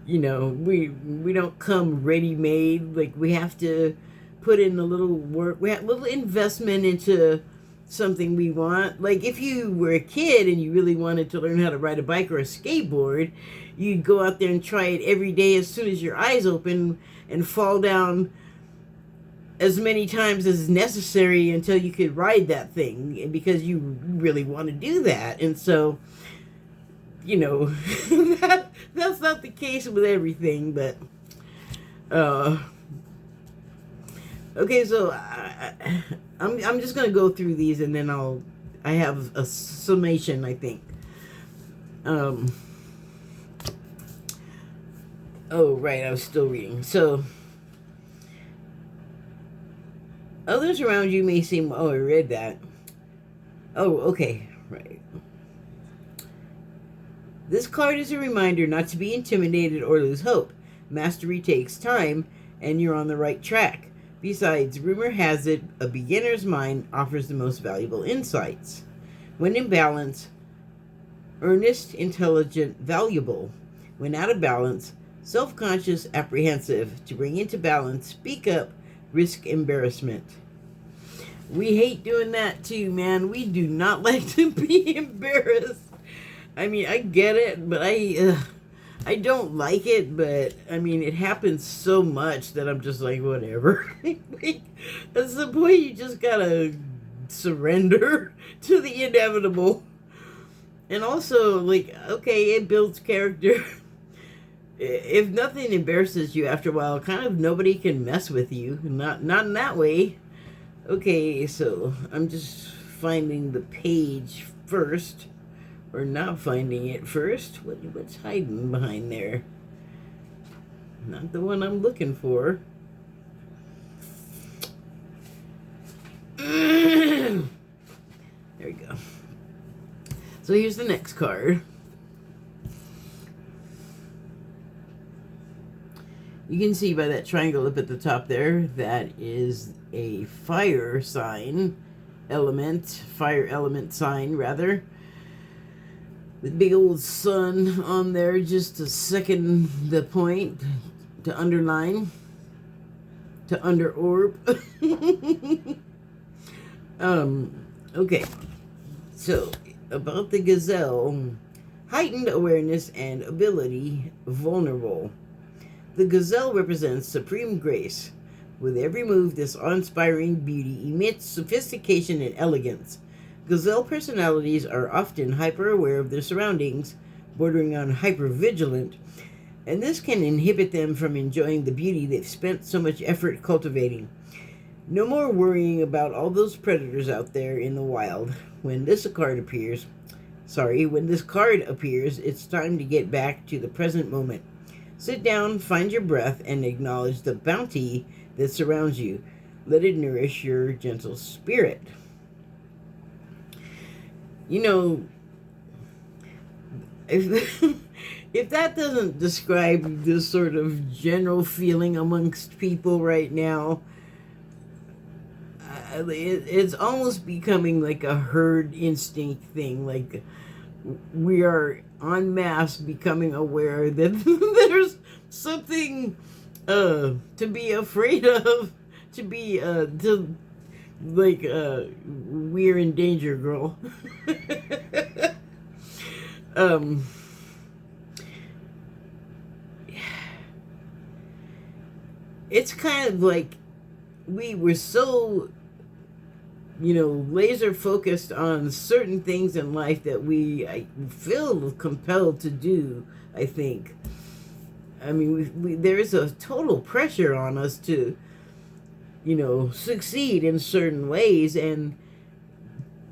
we don't come ready made. Like, we have to put in a little work. We have a little investment into something we want. Like, if you were a kid and you really wanted to learn how to ride a bike or a skateboard, you'd go out there and try it every day as soon as your eyes open and fall down as many times as necessary until you could ride that thing, because you really want to do that. And so, that's not the case with everything, but okay, so I'm just gonna go through these, and then I have a summation, I think. Oh, right, I was still reading. So, others around you may seem... Oh, I read that. Oh, okay, right. This card is a reminder not to be intimidated or lose hope. Mastery takes time, and you're on the right track. Besides, rumor has it, a beginner's mind offers the most valuable insights. When in balance, earnest, intelligent, valuable. When out of balance, self-conscious, apprehensive. To bring into balance, speak up, risk embarrassment. We hate doing that too, man. We do not like to be embarrassed. I mean, I get it, but I don't like it, but I mean, it happens so much that I'm just like, whatever. At some point, you just gotta surrender to the inevitable. And also, like, okay, it builds character. If nothing embarrasses you after a while, kind of nobody can mess with you. Not in that way. Okay, so I'm just finding the page first. Or not finding it first. What's hiding behind there? Not the one I'm looking for. There we go. So here's the next card. You can see by that triangle up at the top there, that is a fire sign element, fire element sign rather. With big old sun on there just to second the point, to underline, to under orb. Okay, so about the gazelle, heightened awareness and ability, vulnerable. The gazelle represents supreme grace. With every move, this awe-inspiring beauty emits sophistication and elegance. Gazelle personalities are often hyper-aware of their surroundings, bordering on hyper-vigilant, and this can inhibit them from enjoying the beauty they've spent so much effort cultivating. No more worrying about all those predators out there in the wild. When this card appears, it's time to get back to the present moment. Sit down, find your breath, and acknowledge the bounty that surrounds you. Let it nourish your gentle spirit. If that doesn't describe this sort of general feeling amongst people right now, it's almost becoming like a herd instinct thing. Like, we are en masse becoming aware that there's something to be afraid of, to be we're in danger, girl. It's kind of like we were so, laser focused on certain things in life that I feel compelled to do, I think. I mean, there is a total pressure on us to, succeed in certain ways, and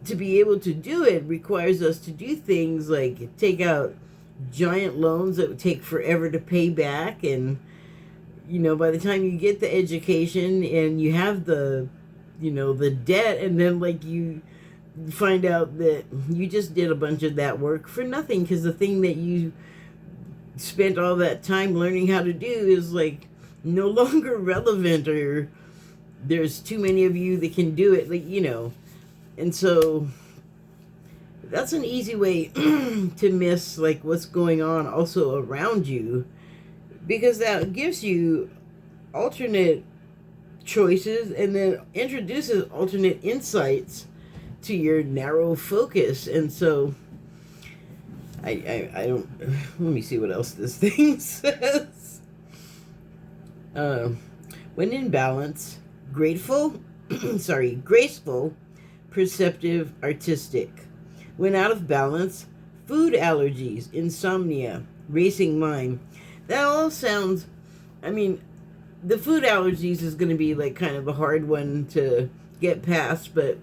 to be able to do it requires us to do things like take out giant loans that would take forever to pay back, and by the time you get the education and you have the debt, and then you find out that you just did a bunch of that work for nothing, because the thing that you spent all that time learning how to do is like no longer relevant, or there's too many of you that can do it, like, you know. And so that's an easy way to miss like what's going on also around you, because that gives you alternate choices and then introduces alternate insights to your narrow focus. And so I don't, let me see what else this thing says. When in balance, grateful, graceful, perceptive, artistic. When out of balance, food allergies, insomnia, racing mind. That all sounds, I mean, the food allergies is going to be like kind of a hard one to get past, but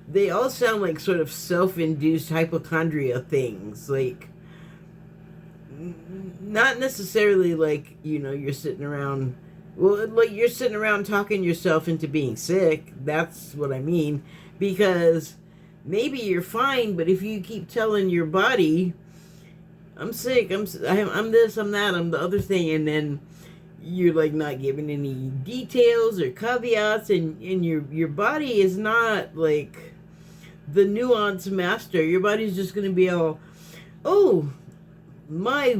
they all sound like sort of self-induced hypochondria things. Like, not necessarily like, you know, you're sitting around, well, like you're sitting around talking yourself into being sick. That's what I mean. Because maybe you're fine, but if you keep telling your body, I'm sick, I'm this, I'm that, I'm the other thing, and then you're like not giving any details or caveats, and your body is not like the nuance master. Your body's just going to be all, oh, my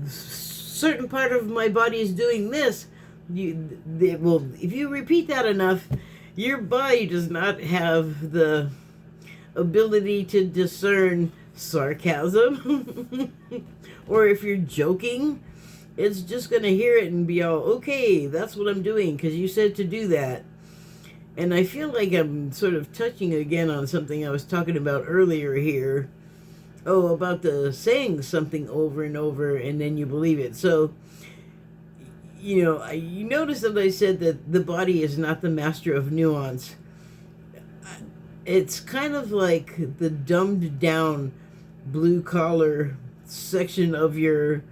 certain part of my body is doing this. Well, if you repeat that enough, your body does not have the ability to discern sarcasm or if you're joking. It's just going to hear it and be all, okay, that's what I'm doing because you said to do that. And I feel like I'm sort of touching again on something I was talking about earlier here. Oh, about the saying something over and over and then you believe it. So, you know, you notice that I said that the body is not the master of nuance. It's kind of like the dumbed down blue collar section of your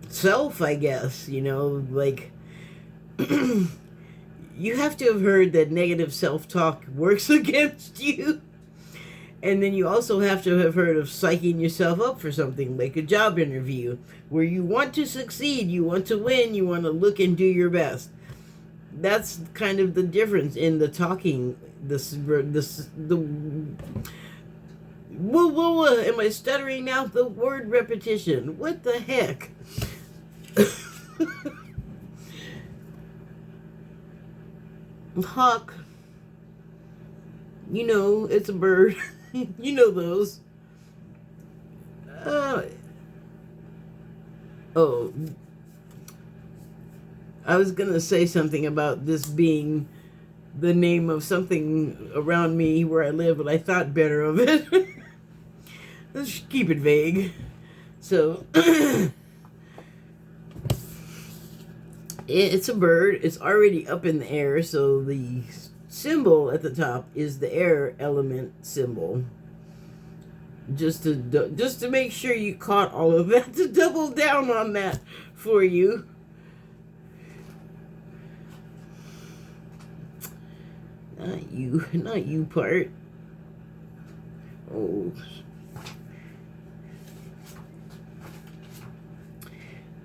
self, I guess, you know, like you have to have heard that negative self-talk works against you. And then you also have to have heard of psyching yourself up for something like a job interview where you want to succeed, you want to win, you want to look and do your best. That's kind of the difference in the talking. Whoa, am I stuttering now? The word repetition. What the heck? Hawk. You know, it's a bird. You know those. Oh, I was going to say something about this being the name of something around me where I live, but I thought better of it. Let's keep it vague. So, it's a bird. It's already up in the air, so the symbol at the top is the air element symbol. Just to make sure you caught all of that, to double down on that for you. Not you part. Oh.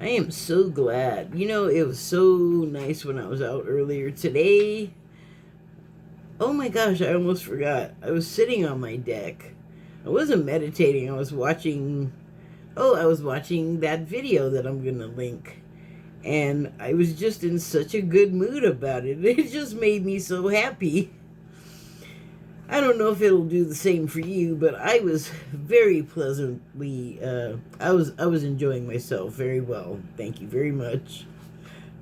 I am so glad. You know, it was so nice when I was out earlier today. Oh my gosh, I almost forgot. I was sitting on my deck. I wasn't meditating. I was watching that video that I'm going to link. And I was just in such a good mood about it. It just made me so happy. I don't know if it'll do the same for you, but I was very pleasantly, I was enjoying myself very well. Thank you very much.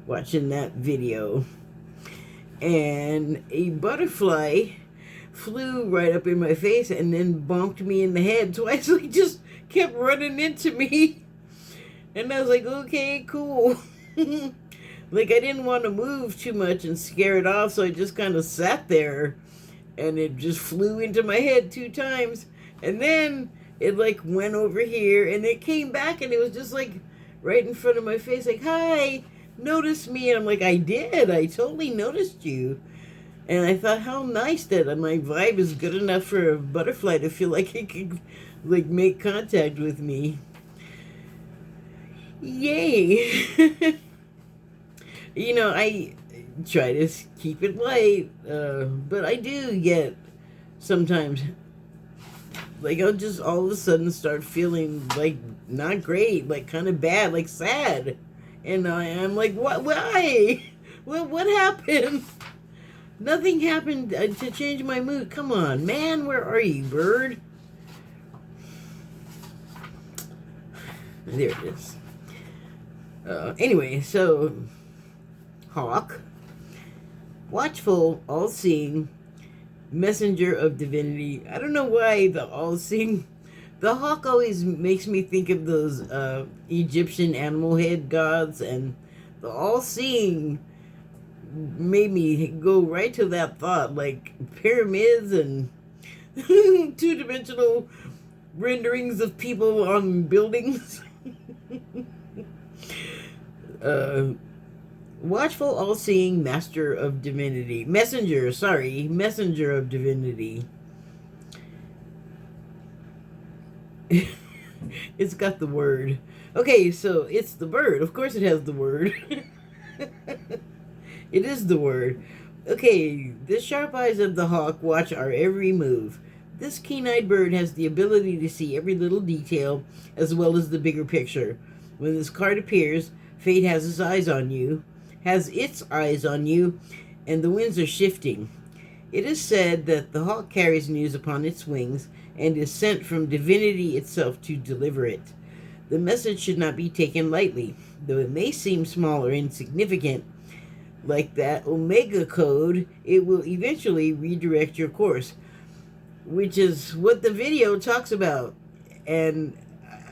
Watching that video. And a butterfly flew right up in my face and then bonked me in the head twice. Like, just kept running into me. And I was like, okay, cool. Like, I didn't want to move too much and scare it off, so I just kind of sat there. And it just flew into my head 2 times. And then it, like, went over here. And it came back, and it was just, like, right in front of my face. Like, hi, notice me. And I'm like, I did. I totally noticed you. And I thought, how nice that my vibe is good enough for a butterfly to feel like it could, like, make contact with me. Yay! I try to keep it light, but I do get sometimes, like, I'll just all of a sudden start feeling like not great, like kind of bad, like sad. And I'm like, what? Why? What happened? Nothing happened to change my mood. Come on, man, where are you, bird? There it is. Anyway, so hawk, watchful, all-seeing, messenger of divinity. I don't know why the all-seeing, the hawk always makes me think of those Egyptian animal head gods, and the all-seeing made me go right to that thought, like pyramids and two-dimensional renderings of people on buildings. Watchful, all-seeing, master of divinity. Messenger of divinity. It's got the word. Okay, so it's the bird. Of course it has the word. It is the word. Okay, the sharp eyes of the hawk watch our every move. This keen-eyed bird has the ability to see every little detail as well as the bigger picture. When this card appears, fate has its eyes on you, and the winds are shifting. It is said that the hawk carries news upon its wings and is sent from divinity itself to deliver it. The message should not be taken lightly, though it may seem small or insignificant. Like that Omega code, it will eventually redirect your course, which is what the video talks about. And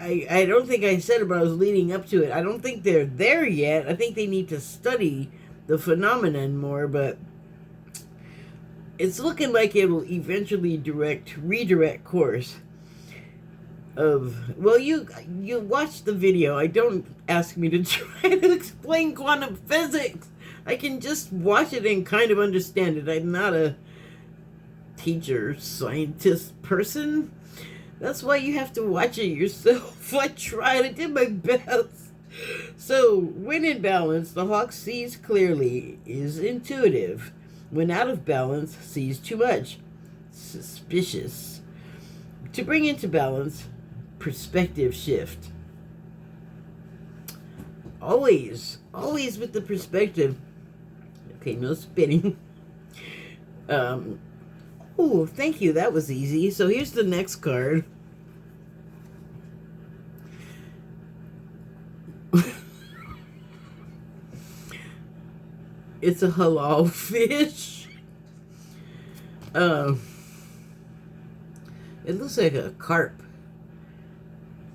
I don't think I said it, but I was leading up to it. I don't think they're there yet. I think they need to study the phenomenon more, but it's looking like it will eventually redirect course of, well, you watch the video. Don't ask me to try to explain quantum physics. I can just watch it and kind of understand it. I'm not a teacher, scientist person. That's why you have to watch it yourself. I tried. I did my best. So, when in balance, the hawk sees clearly, is intuitive. When out of balance, sees too much. Suspicious. To bring into balance, perspective shift. Always with the perspective. Okay, no spinning. Oh, thank you. That was easy. So here's the next card. It's a halal fish. It looks like a carp.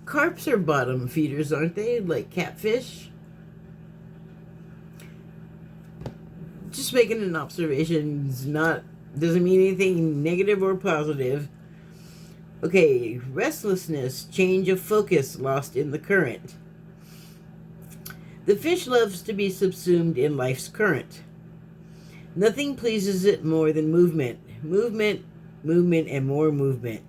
Carps are bottom feeders, aren't they? Like catfish? Just making an observation. Doesn't mean anything negative or positive. Okay, restlessness, change of focus, lost in the current. The fish loves to be subsumed in life's current. Nothing pleases it more than movement, and more movement.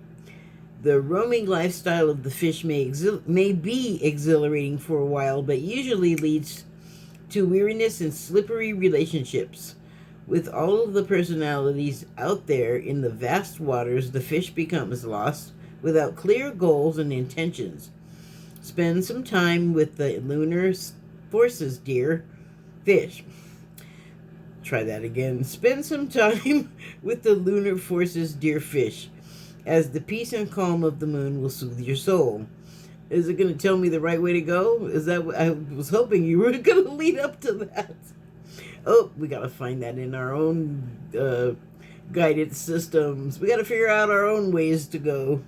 The roaming lifestyle of the fish may be exhilarating for a while, but usually leads to weariness and slippery relationships. With all of the personalities out there in the vast waters, the fish becomes lost without clear goals and intentions. Spend some time with the lunar forces, dear fish. Try that again. Spend some time with the lunar forces, dear fish, as the peace and calm of the moon will soothe your soul. Is it going to tell me the right way to go? Is that what I was hoping you were going to lead up to that? Oh, we got to find that in our own guided systems. We got to figure out our own ways to go.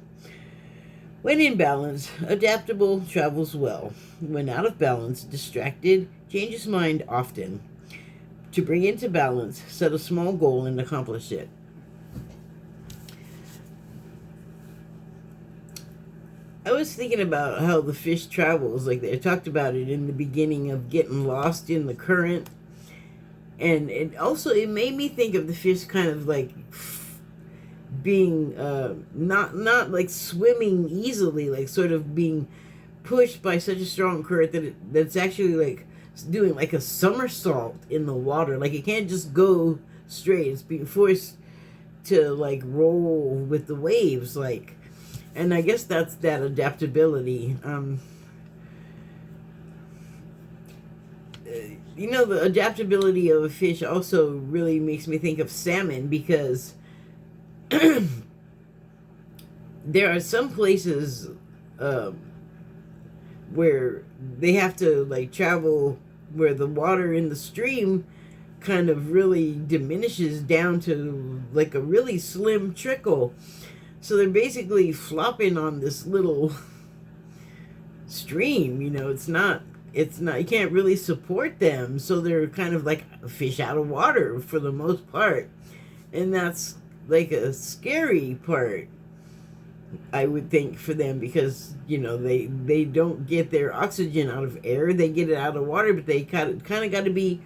When in balance, adaptable, travels well. When out of balance, distracted, changes mind often. To bring into balance, set a small goal and accomplish it. I was thinking about how the fish travels. Like they talked about it in the beginning of getting lost in the current. And it made me think of the fish kind of like being not like swimming easily, like sort of being pushed by such a strong current that's actually like doing like a somersault in the water. Like it can't just go straight. It's being forced to like roll with the waves, like, and I guess that's that adaptability. The adaptability of a fish also really makes me think of salmon, because there are some places where they have to like travel where the water in the stream kind of really diminishes down to like a really slim trickle. So they're basically flopping on this little stream, it's not, you can't really support them. So they're kind of like a fish out of water for the most part. And that's like a scary part, I would think, for them, because they don't get their oxygen out of air, they get it out of water, but they kind of got to be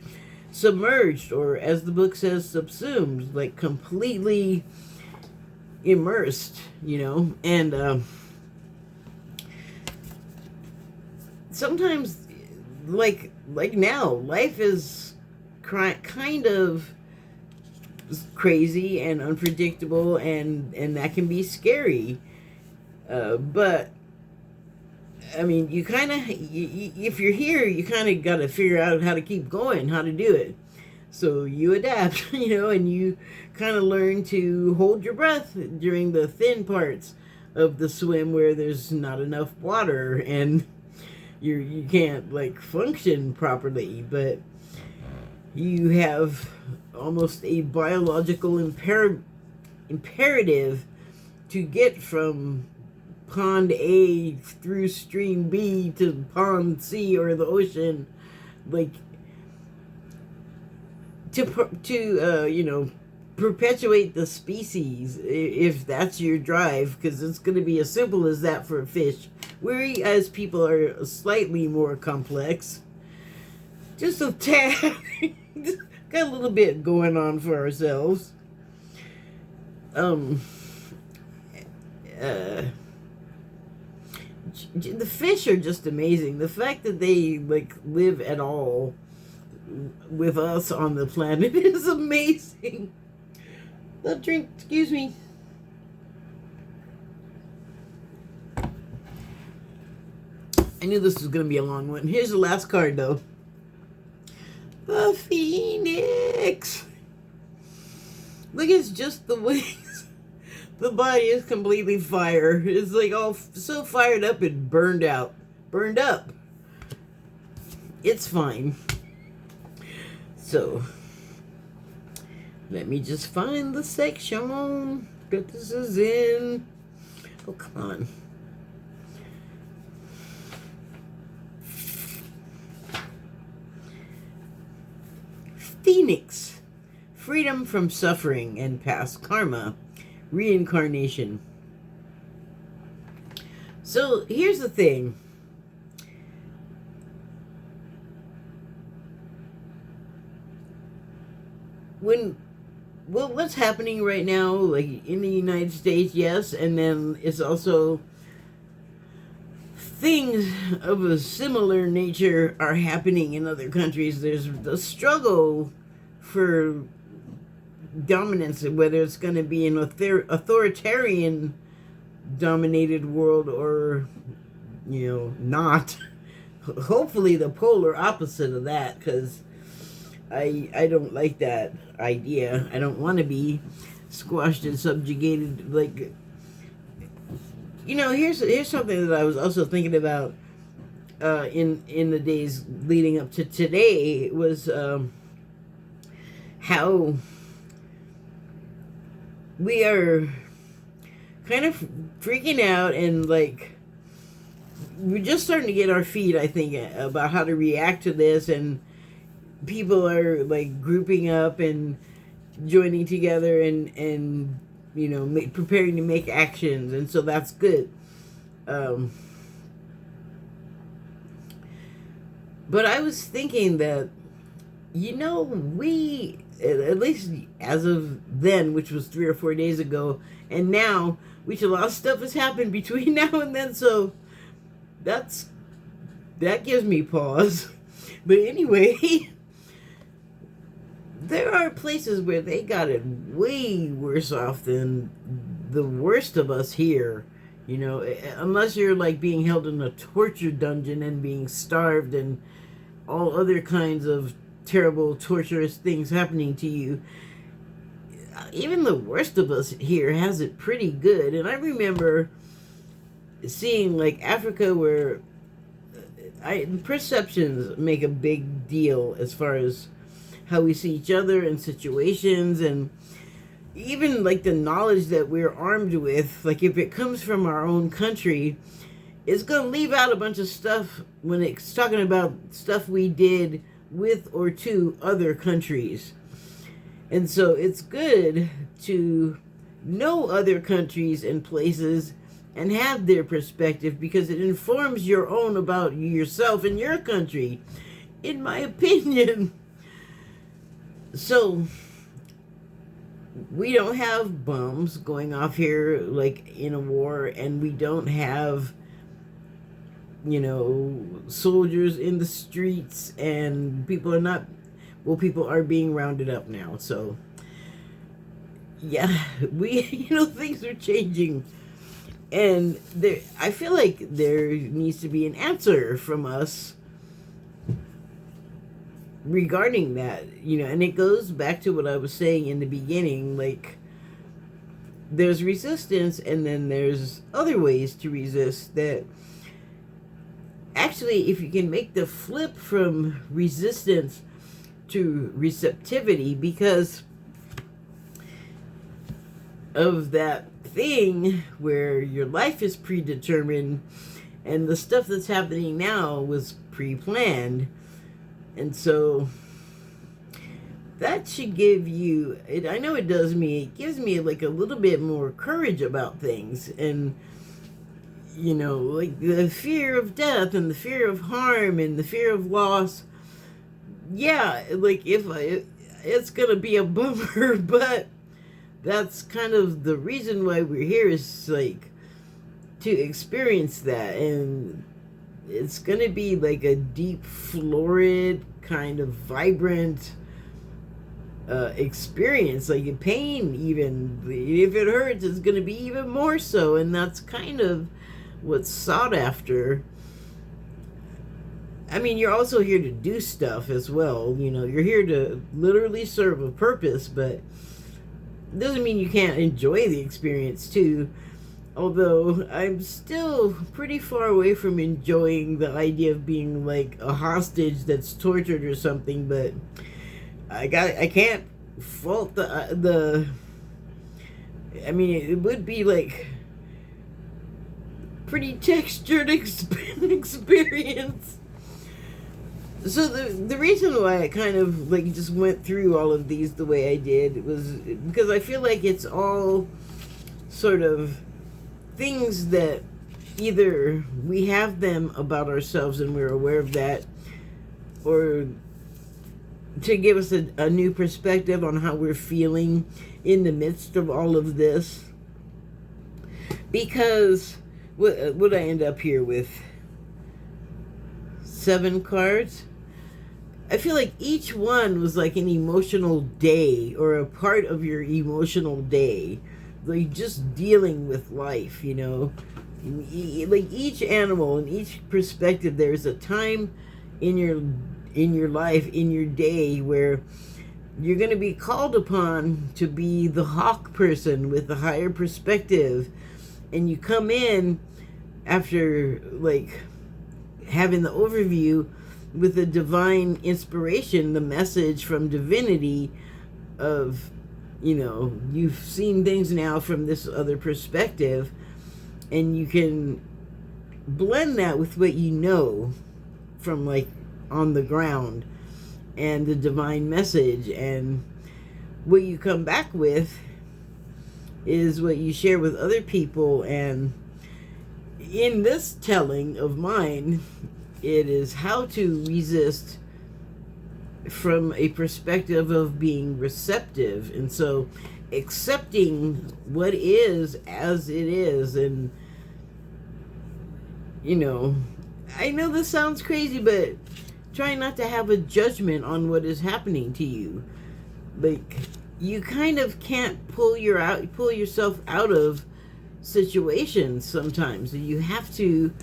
submerged, or as the book says, subsumed, like completely immersed, and sometimes like now life is kind of crazy and unpredictable, and that can be scary. But I mean, you kind of, if you're here, you kind of got to figure out how to keep going, how to do it. So you adapt, and you kind of learn to hold your breath during the thin parts of the swim where there's not enough water and you can't like function properly. But you have almost a biological imperative to get from pond A through stream B to pond C or the ocean, like to perpetuate the species, if that's your drive, because it's going to be as simple as that for a fish. We as people are slightly more complex, just a tad. Got a little bit going on for ourselves. The fish are just amazing. The fact that they like live at all with us on the planet is amazing. The drink, excuse me. I knew this was going to be a long one. Here's the last card, though. The Phoenix. Look, it's just the wings. The body is completely fire. It's like all so fired up and burned out. Burned up. It's fine. So, let me just find the section that this is in. Oh, come on. Phoenix. Freedom from suffering and past karma. Reincarnation. So, here's the thing. What's happening right now, like in the United States, yes, and then it's also things of a similar nature are happening in other countries. There's the struggle for dominance, whether it's going to be an authoritarian dominated world or, not. Hopefully the polar opposite of that, because I don't like that idea. I don't want to be squashed and subjugated. Like, here's something that I was also thinking about in the days leading up to today, was how we are kind of freaking out, and like we're just starting to get our feet, I think, about how to react to this, and people are like grouping up and joining together and preparing to make actions, and so that's good. But I was thinking that we, at least as of then, which was 3 or 4 days ago, and now, which a lot of stuff has happened between now and then, so that's that gives me pause. But anyway, there are places where they got it way worse off than the worst of us here. You know, unless you're like being held in a torture dungeon and being starved and all other kinds of terrible, torturous things happening to you. Even the worst of us here has it pretty good. And I remember seeing like Africa where perceptions make a big deal as far as how we see each other in situations, and even like the knowledge that we're armed with. Like if it comes from our own country, it's going to leave out a bunch of stuff when it's talking about stuff we did with or to other countries. And so it's good to know other countries and places and have their perspective, because it informs your own about yourself and your country, in my opinion. So we don't have bombs going off here like in a war, and we don't have, you know, soldiers in the streets, and people are not, well, people are being rounded up now. So yeah, you know, things are changing, and I feel like there needs to be an answer from us regarding that, you know. And it goes back to what I was saying in the beginning, like there's resistance, and then there's other ways to resist that. Actually, if you can make the flip from resistance to receptivity, because of that thing where your life is predetermined and the stuff that's happening now was pre-planned. And so that should give you, I know it does me, it gives me like a little bit more courage about things. And you know, like the fear of death and the fear of harm and the fear of loss. Yeah, like it's gonna be a bummer, but that's kind of the reason why we're here, is like to experience that. And it's gonna be like a deep, florid, kind of vibrant experience. Like a pain, even if it hurts, it's gonna be even more so. And that's kind of what's sought after. I mean, you're also here to do stuff as well. You know, you're here to literally serve a purpose, but it doesn't mean you can't enjoy the experience too. Although I'm still pretty far away from enjoying the idea of being like a hostage that's tortured or something. But I can't fault the. I mean, it would be like pretty textured experience. So the reason why I kind of like just went through all of these the way I did was because I feel like it's all sort of things that either we have them about ourselves and we're aware of that, or to give us a new perspective on how we're feeling in the midst of all of this. Because what I end up here with 7 cards. I feel like each one was like an emotional day, or a part of your emotional day, like just dealing with life, you know. Like each animal and each perspective, there's a time in your life, in your day, where you're going to be called upon to be the hawk person with a higher perspective. And you come in after like having the overview with the divine inspiration, the message from divinity of, you know, you've seen things now from this other perspective, and you can blend that with what you know from like on the ground and the divine message, and what you come back with is what you share with other people. And in this telling of mine, it is how to resist from a perspective of being receptive. And so accepting what is as it is. And, you know, I know this sounds crazy, but try not to have a judgment on what is happening to you. Like, you kind of can't pull yourself out of situations sometimes. You have to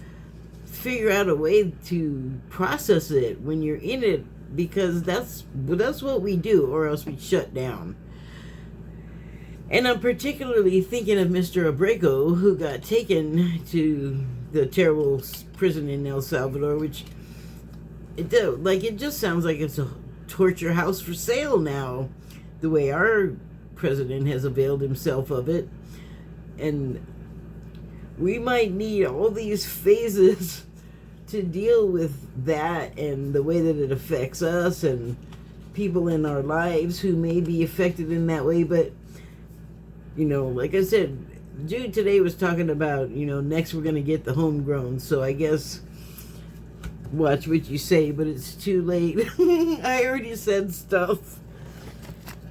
figure out a way to process it when you're in it, because that's what we do, or else we shut down. And I'm particularly thinking of Mr. Abrego, who got taken to the terrible prison in El Salvador, which it just sounds like it's a torture house for sale now, the way our president has availed himself of it. And we might need all these phases to deal with that, and the way that it affects us and people in our lives who may be affected in that way. But like I said, Jude today was talking about, next we're going to get the homegrown. So I guess watch what you say, but it's too late. I already said stuff.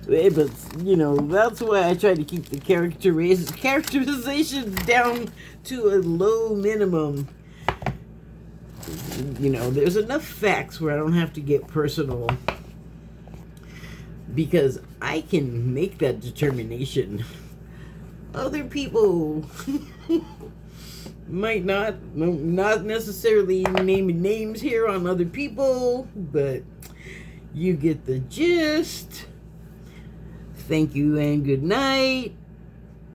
But, that's why I try to keep the characterization down to a low minimum. There's enough facts where I don't have to get personal, because I can make that determination. Other people might not necessarily naming names here on other people, but you get the gist. Thank you and good night.